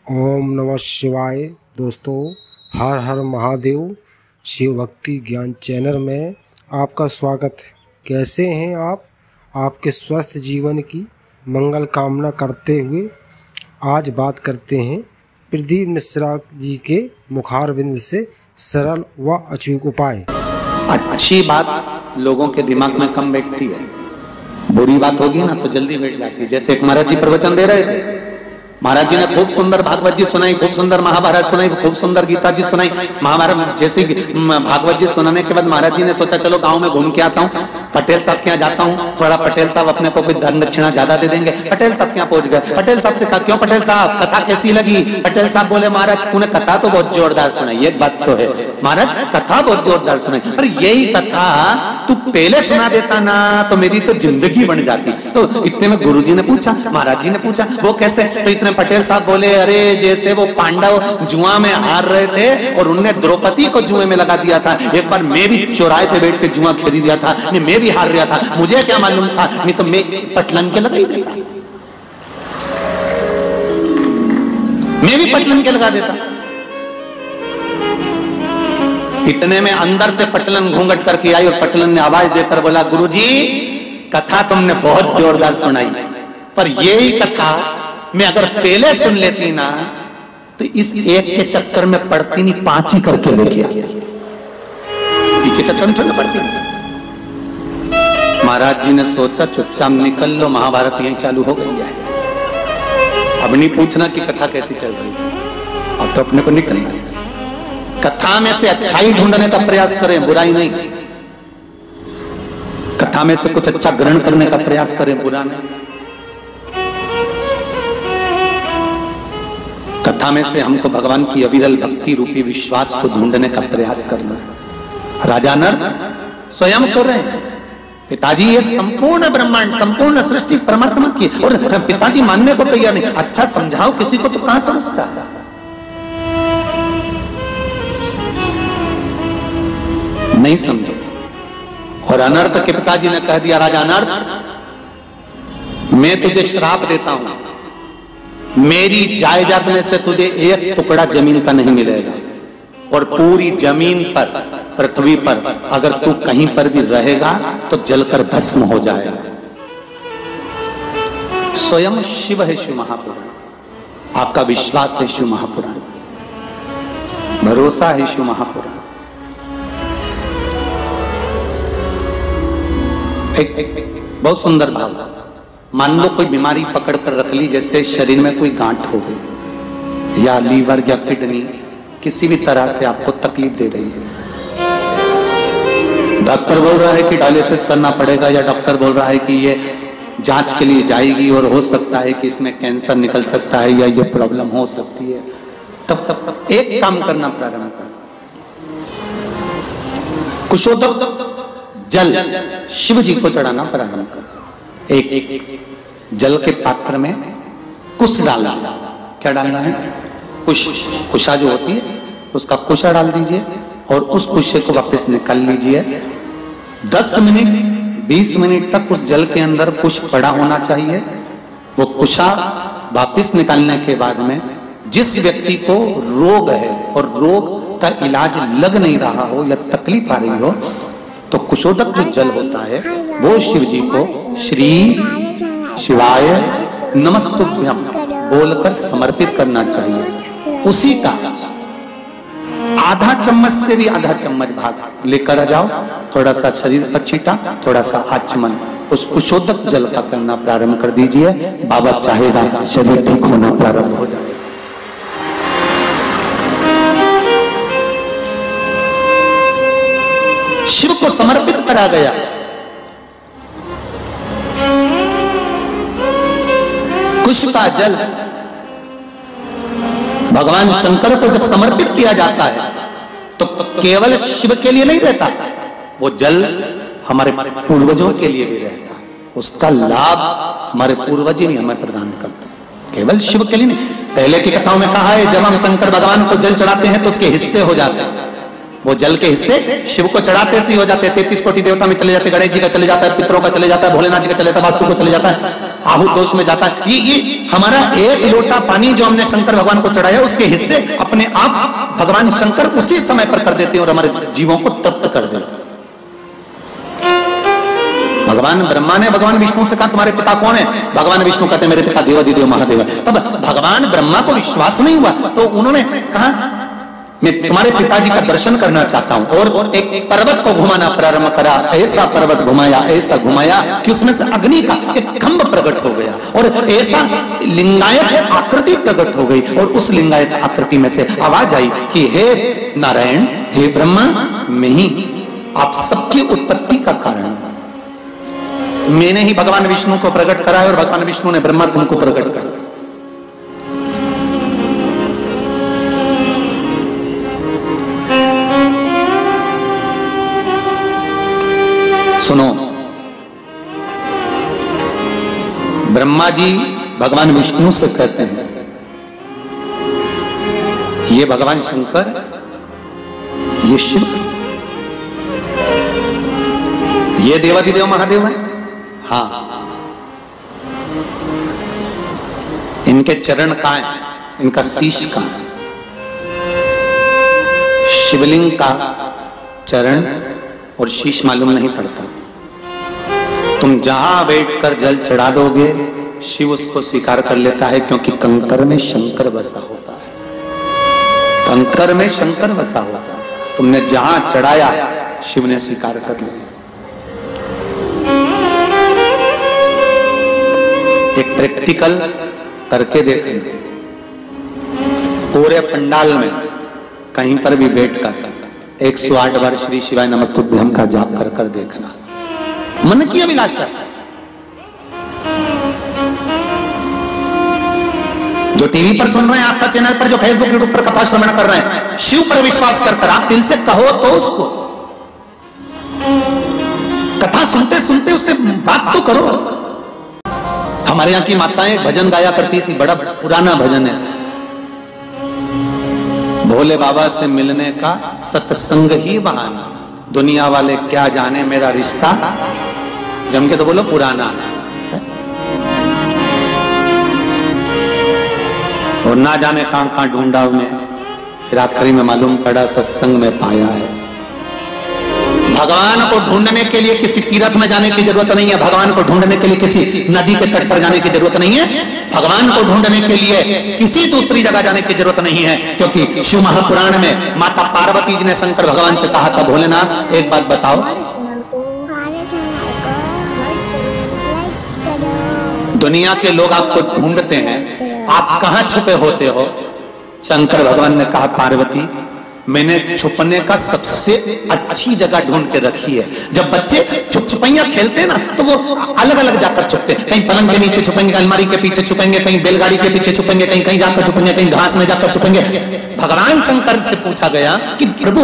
ओम नमः शिवाय। दोस्तों, हर हर महादेव शिव भक्ति ज्ञान चैनल में आपका स्वागत है। कैसे हैं आप? आपके स्वस्थ जीवन की मंगल कामना करते हुए आज बात करते हैं प्रदीप मिश्रा जी के मुखारबिंद से सरल व अचूक उपाय। अच्छी बात लोगों के दिमाग में कम बैठती है, बुरी बात होगी ना तो जल्दी बैठ जाती है। जैसे एक महाराज जी प्रवचन दे रहे थे, महाराज जी ने खूब सुंदर भागवत जी सुनाई, खूब सुंदर महाभारत सुनाई, खूब सुंदर गीता जी सुनाई। महाभारत जैसी भागवत जी सुनाने के बाद महाराज जी ने सोचा चलो गांव में घूम के आता हूँ, पटेल साहब के यहाँ जाता हूँ, थोड़ा पटेल साहब अपने को धन दक्षिणा ज्यादा दे देंगे। पटेल साहब के यहाँ पहुंच गए। पटेल साहब से कहा क्यों पटेल साहब कथा कैसी लगी? पटेल साहब बोले महाराज तूने कथा तो बहुत जोरदार सुनाई। ये बात तो है महाराज, कथा बहुत जोरदार सुनाई, पर यही कथा तू पहले सुना देता ना तो मेरी तो जिंदगी बन जाती। तो इतने में गुरुजी ने पूछा, महाराज जी ने पूछा वो कैसे? तो इतने पटेल साहब बोले अरे जैसे वो पांडव जुआ में हार रहे थे और उनने द्रौपदी को जुए में लगा दिया था। एक बार मैं भी चौराहे पे बैठ के जुआ खेल दिया था, नहीं मैं भी हार रहा था, मुझे क्या मालूम था, नहीं तो मैं पटलन के लगा ही देता, मैं भी पटलन के लगा देता। इतने में अंदर से पटलन घूंघट करके आई और पटलन ने आवाज देकर बोला गुरुजी कथा तुमने बहुत जोरदार सुनाई, पर यही कथा मैं अगर पहले सुन लेती ना तो इस एक के चक्कर में पड़ती नहीं, 5 ही करके लेके आती। एक के चक्कर में थोड़ी पड़ती। महाराज जी ने सोचा चुपचाप निकल लो, महाभारत यहीं चालू हो गई है, अब नहीं पूछना कि कथा कैसी चल रही है, अब तो अपने को निकलना। कथा में से अच्छाई ढूंढने का प्रयास करें, बुराई नहीं। कथा में से कुछ अच्छा ग्रहण करने का प्रयास करें, बुरा नहीं। कथा में से हमको भगवान की अविरल भक्ति रूपी विश्वास को ढूंढने का प्रयास करना है। राजा नर स्वयं कर रहे हैं, पिताजी ये संपूर्ण ब्रह्मांड संपूर्ण सृष्टि परमात्मा की, और पिताजी मानने को तैयार नहीं। अच्छा समझाओ किसी को तो कहां समझता है। नहीं समझे और अनर्थ के पिताजी ने कह दिया राजा अनर्थ मैं तुझे श्राप देता हूं, मेरी जायदाद में से तुझे एक टुकड़ा जमीन का नहीं मिलेगा, और पूरी जमीन पर पृथ्वी पर अगर तू कहीं पर भी रहेगा तो जलकर भस्म हो जाएगा। स्वयं शिव है शिव महापुराण, आपका विश्वास है शिव महापुराण, भरोसा है शिव महापुराण। एक बहुत सुंदर भाव, मान लो कोई बीमारी पकड़ कर रख ली, जैसे शरीर में कोई गांठ हो गई या लीवर या किडनी किसी भी तरह से आपको तकलीफ दे रही है, डॉक्टर बोल रहा है कि डायलिसिस करना पड़ेगा, या डॉक्टर बोल रहा है कि ये जांच के लिए जाएगी और हो सकता है कि इसमें कैंसर निकल सकता है या ये प्रॉब्लम हो सकती है, तब एक काम करना प्रारंभ कर, कुशोदक जल शिव जी को चढ़ाना प्रारंभ कर। एक जल के पात्र में कुश डालना। क्या डालना है? कुश, कुशा जो होती है उसका कुशा डाल दीजिए और उस कुशे को वापस निकाल लीजिए। 10 मिनट 20 मिनट तक उस जल के अंदर कुश पड़ा होना चाहिए। वो कुशा वापस निकालने के बाद में जिस व्यक्ति को रोग है और रोग का इलाज लग नहीं रहा हो या तकलीफ आ रही हो, तो कुशोदक जो जल होता है वो शिव जी को श्री शिवाय नमस्तुभ्यम बोलकर समर्पित करना चाहिए। उसी का आधा चम्मच से भी आधा चम्मच भाग लेकर आ जाओ, थोड़ा सा शरीर पर छीटा, थोड़ा सा आचमन उस कुशोदक जल का करना प्रारंभ कर दीजिए। बाबा चाहेगा शरीर ठीक होना प्रारंभ हो जाए। शिव को समर्पित करा गया। कुश का जल भगवान शंकर को जब समर्पित किया जाता है तो केवल शिव के लिए नहीं रहता, वो जल हमारे पूर्वजों के लिए भी रहता है। उसका लाभ हमारे पूर्वज ही हमें प्रदान करते हैं, केवल शिव के लिए नहीं। पहले की कथाओं में कहा है जब हम शंकर भगवान को जल चढ़ाते हैं तो उसके हिस्से हो जाते हैं, वो जल के हिस्से शिव को चढ़ाते से ही हो जाते हैं। 33 कोटि देवता में चले जाते, गणेश जी का चले जाता है, पितरों का चले जाता है, भोलेनाथ जी का चले जाता है, वास्तु को चले जाता है। आहुतोष में जाता है। ये हमारा एक लोटा पानी जो हमने शंकर भगवान को चढ़ाया, उसके हिस्से अपने आप भगवान शंकर उसी समय पर कर देते हैं और हमारे जीवों को तृप्त कर देते हैं। भगवान ब्रह्मा ने भगवान विष्णु से कहा तुम्हारे पिता कौन है? भगवान विष्णु कहते मेरे पिता देवाधिदेव महादेव है। तब भगवान ब्रह्मा को विश्वास नहीं हुआ, तो उन्होंने कहा मैं तुम्हारे पिताजी का दर्शन करना चाहता हूं, और एक पर्वत को घुमाना प्रारंभ करा। ऐसा पर्वत घुमाया, ऐसा घुमाया कि उसमें से अग्नि का एक खंभ प्रकट हो गया और ऐसा लिंगायत आकृति प्रकट हो गई, और उस लिंगायत आकृति में से आवाज आई कि हे नारायण, हे ब्रह्मा, मैं ही आप सबकी उत्पत्ति का कारण, मैंने ही भगवान विष्णु को प्रकट करा है और भगवान विष्णु ने ब्रह्मा तुमको प्रकट करा। सुनो, ब्रह्मा जी भगवान विष्णु से कहते हैं ये भगवान शंकर, ये शिव, ये देवाधिदेव महादेव है। हाँ, इनके चरण कहाँ है? इनका शीश कहाँ है? शिवलिंग का चरण और शीश मालूम नहीं पड़ता। तुम जहां बैठकर जल चढ़ा दोगे, शिव उसको स्वीकार कर लेता है, क्योंकि कंकर में शंकर बसा होता है। कंकर में शंकर बसा होता है। तुमने जहां चढ़ाया, शिव ने स्वीकार कर लिया। एक प्रैक्टिकल करके देखें, पूरे पंडाल में कहीं पर भी बैठकर 108 बार श्री शिवाय नमस्तुभ्यम का जाप कर कर देखना, मन की अभिलाषा। जो टीवी पर सुन रहे हैं, आस्था चैनल पर, जो फेसबुक यूट्यूब पर कथा श्रवण कर रहे हैं, शिव पर विश्वास कर आप दिल से कहो तो उसको, कथा सुनते सुनते उससे बात तो करो। हमारे यहाँ की माताएं भजन गाया करती थी, बड़ा पुराना भजन है, भोले बाबा से मिलने का सत्संग ही बहाना, दुनिया वाले क्या जाने मेरा रिश्ता, जम के तो बोलो पुराना। और ना जाने कहां कहां ढूंढा उन्हें, फिर आखिरी में मालूम पड़ा सत्संग में पाया है। भगवान को ढूंढने के लिए किसी तीर्थ में जाने की जरूरत नहीं है, भगवान को ढूंढने के लिए किसी नदी के तट पर जाने की जरूरत नहीं है, भगवान को ढूंढने के लिए किसी दूसरी जगह जाने की जरूरत नहीं है। क्योंकि शिव महापुराण में माता पार्वती जी ने शंकर भगवान से कहा था, भोलेनाथ एक बात बताओ, दुनिया के लोग आपको ढूंढते हैं, आप कहां छुपे होते हो? शंकर भगवान ने कहा, पार्वती मैंने छुपने का सबसे अच्छी जगह ढूंढ के रखी है। जब बच्चे छुप छुपैया खेलते हैं ना, तो वो अलग अलग जाकर छुपते हैं, कहीं पलंग के नीचे छुपेंगे, अलमारी के पीछे छुपेंगे, कहीं बैलगाड़ी के पीछे छुपेंगे, कहीं कहीं जाकर छुपेंगे, कहीं घास में जाकर छुपेंगे। भगवान शंकर से पूछा गया कि प्रभु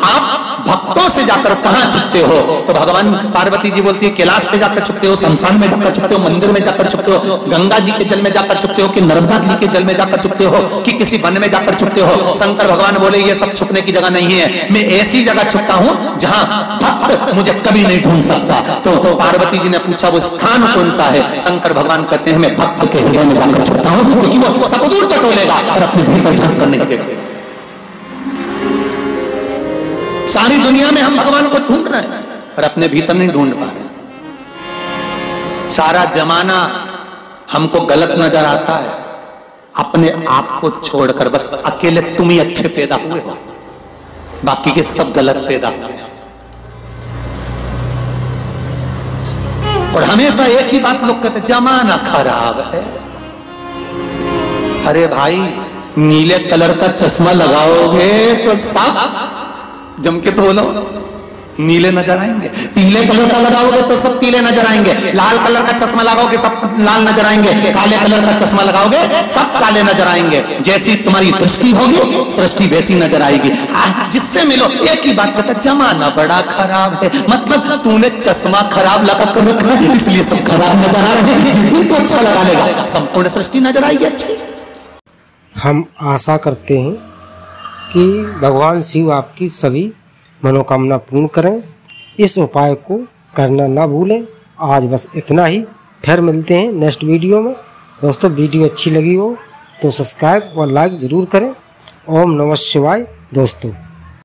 आप भक्तों से जाकर कहां छुपते हो? तो भगवान पार्वती जी बोलती है, कैलाश पे जाकर छुपते हो, शमशान में जाकर छुपते हो, मंदिर में जाकर छुपते हो, गंगा जी के जल में जाकर छुपते हो, कि नर्मदा जी के जल में जाकर छुपते हो, कि किसी वन में जाकर छुपते हो? शंकर भगवान बोले ये सब छुपने की जगह नहीं है, मैं ऐसी जगह छुपता हूं जहां भक्त मुझे कभी नहीं ढूंढ सकता। तो पार्वती जी ने पूछा वो स्थान कौन सा है? शंकर भगवान कहते हैं मैं भक्त के हृदय में जाकर छुपता हूं, क्योंकि वो सब दूर टटोलेगा और अपने भीतर झांक कर नहीं देखेगा। सारी दुनिया में हम भगवान को ढूंढ रहे हैं, पर अपने भीतर नहीं ढूंढ पा रहे। सारा जमाना हमको गलत नजर आता है, अपने आप को छोड़कर बस अकेले तुम ही अच्छे पैदा हुए हो, बाकी के सब गलत पैदा हुए। और हमेशा एक ही बात लोग कहते, जमाना खराब है। अरे भाई, नीले कलर का चश्मा लगाओगे तो सब जम के तो बोलो नीले नजर आएंगे, पीले कलर का लगाओगे तो सब पीले नजर आएंगे, लाल कलर का चश्मा लगाओगे सब लाल नजर आएंगे, काले कलर का चश्मा लगाओगे सब काले नजर आएंगे। जैसी तुम्हारी दृष्टि होगी सृष्टि वैसी नजर आएगी। जिससे मिलो एक ही बात कहता, जमाना बड़ा खराब है, मतलब तूने चश्मा खराब लगा कर रखा है इसलिए सब खराब नजर आ रहे हैं। जिस दिन तो अच्छा लगा लेगा संपूर्ण सृष्टि नजर आएगी अच्छी। हम आशा करते हैं कि भगवान शिव आपकी सभी मनोकामना पूर्ण करें। इस उपाय को करना ना भूलें। आज बस इतना ही। फिर मिलते हैं नेक्स्ट वीडियो में। दोस्तों वीडियो अच्छी लगी हो तो सब्सक्राइब और लाइक ज़रूर करें। ओम नमः शिवाय दोस्तों।